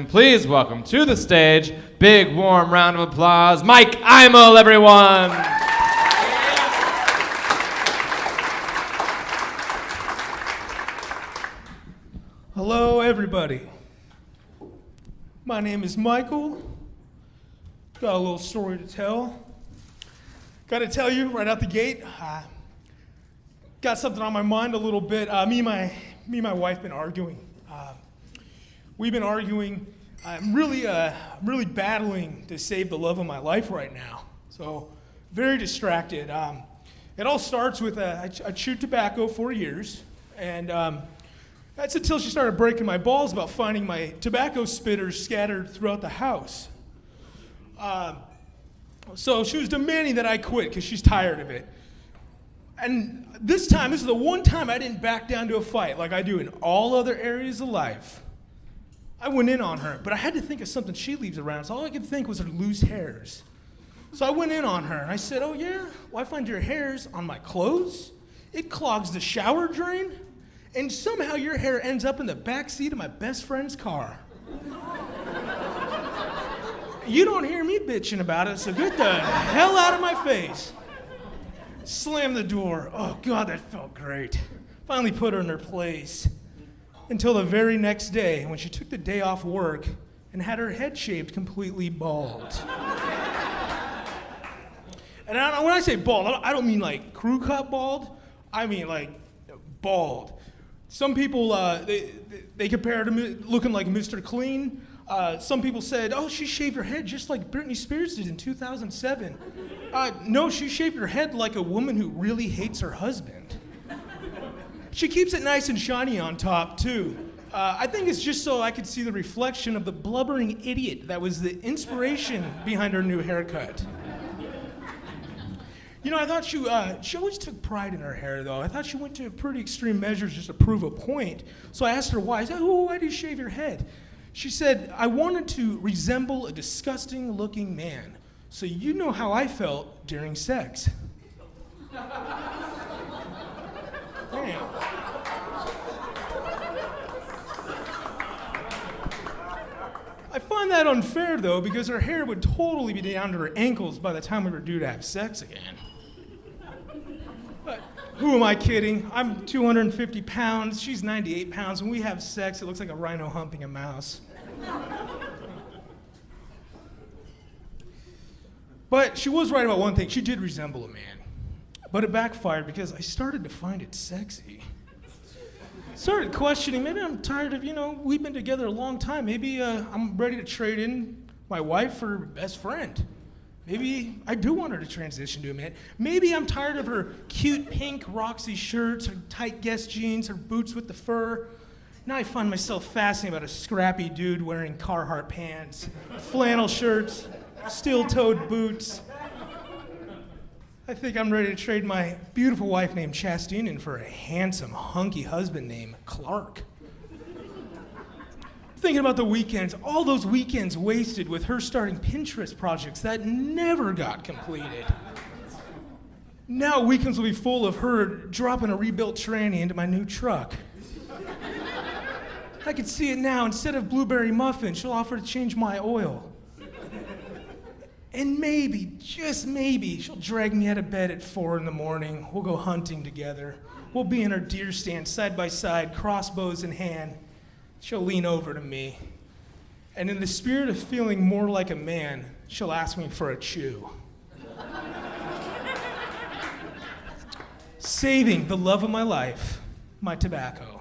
Please welcome to the stage, big warm round of applause, Mike Imel, everyone. Hello, everybody. My name is Michael. Got a little story to tell. Got to tell you right out the gate, got something on my mind a little bit. Me and my wife been arguing. We've been arguing. I'm really battling to save the love of my life right now. So, very distracted. It all starts with I chewed tobacco for years, and that's until she started breaking my balls about finding my tobacco spitters scattered throughout the house. So she was demanding that I quit because she's tired of it. And this is the one time I didn't back down to a fight like I do in all other areas of life. I went in on her, but I had to think of something she leaves around, so all I could think was her loose hairs. So I went in on her, and I said, "Oh yeah? Well, I find your hairs on my clothes. It clogs the shower drain, and somehow your hair ends up in the back seat of my best friend's car. You don't hear me bitching about it, so get the hell out of my face." Slammed the door. Oh God, that felt great. Finally put her in her place. Until the very next day, when she took the day off work and had her head shaved completely bald. And when I say bald, I don't mean like crew cut bald. I mean like bald. Some people, they compare it to looking like Mr. Clean. Some people said, "Oh, she shaved her head just like Britney Spears did in 2007. No, she shaved her head like a woman who really hates her husband. She keeps it nice and shiny on top, too. I think it's just so I could see the reflection of the blubbering idiot that was the inspiration behind her new haircut." You know, I thought she always took pride in her hair, though. I thought she went to pretty extreme measures just to prove a point. So I asked her why. I said, "Oh, why do you shave your head?" She said, "I wanted to resemble a disgusting-looking man, so you know how I felt during sex." Damn. I find that unfair, though, because her hair would totally be down to her ankles by the time we were due to have sex again. But who am I kidding? I'm 250 pounds, she's 98 pounds. When we have sex, it looks like a rhino humping a mouse. But she was right about one thing. She did resemble a man. But it backfired because I started to find it sexy. Started questioning, maybe I'm tired of, we've been together a long time. Maybe I'm ready to trade in my wife for her best friend. Maybe I do want her to transition to a man. Maybe I'm tired of her cute pink Roxy shirts, her tight Guess jeans, her boots with the fur. Now I find myself fascinated about a scrappy dude wearing Carhartt pants, flannel shirts, steel-toed boots. I think I'm ready to trade my beautiful wife named Chastine in for a handsome, hunky husband named Clark. Thinking about the weekends, all those weekends wasted with her starting Pinterest projects that never got completed. Now weekends will be full of her dropping a rebuilt tranny into my new truck. I can see it now. Instead of blueberry muffin, she'll offer to change my oil. And maybe, just maybe, she'll drag me out of bed at 4 a.m. We'll go hunting together. We'll be in our deer stand side by side, crossbows in hand. She'll lean over to me. And in the spirit of feeling more like a man, she'll ask me for a chew. Saving the love of my life, my tobacco.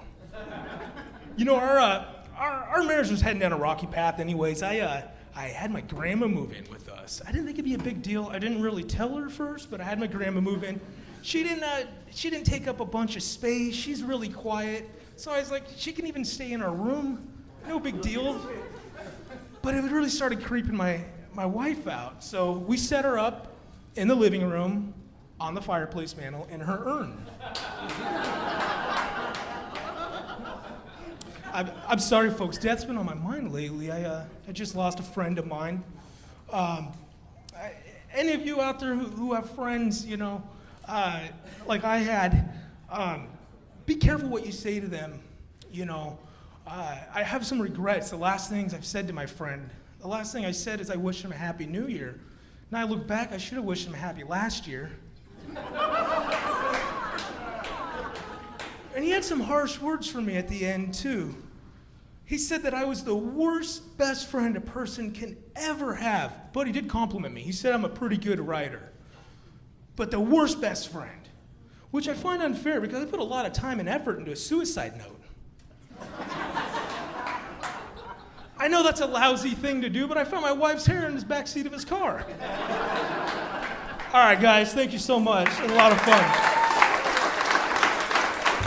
You know, our marriage was heading down a rocky path anyways. I had my grandma move in with us. I didn't think it'd be a big deal. I didn't really tell her first, but I had my grandma move in. She didn't take up a bunch of space. She's really quiet. So I was like, she can even stay in our room. No big deal. But it really started creeping my wife out. So we set her up in the living room on the fireplace mantle in her urn. I'm sorry, folks. Death's been on my mind lately. I just lost a friend of mine. Any of you out there who have friends, like I had, be careful what you say to them. I have some regrets. The last things I've said to my friend, the last thing I said is I wish him a happy new year. Now I look back, I should have wished him a happy last year. And he had some harsh words for me at the end, too. He said that I was the worst best friend a person can ever have. But he did compliment me. He said I'm a pretty good writer. But the worst best friend, which I find unfair because I put a lot of time and effort into a suicide note. I know that's a lousy thing to do, but I found my wife's hair in the backseat of his car. All right, guys, thank you so much. It was a lot of fun.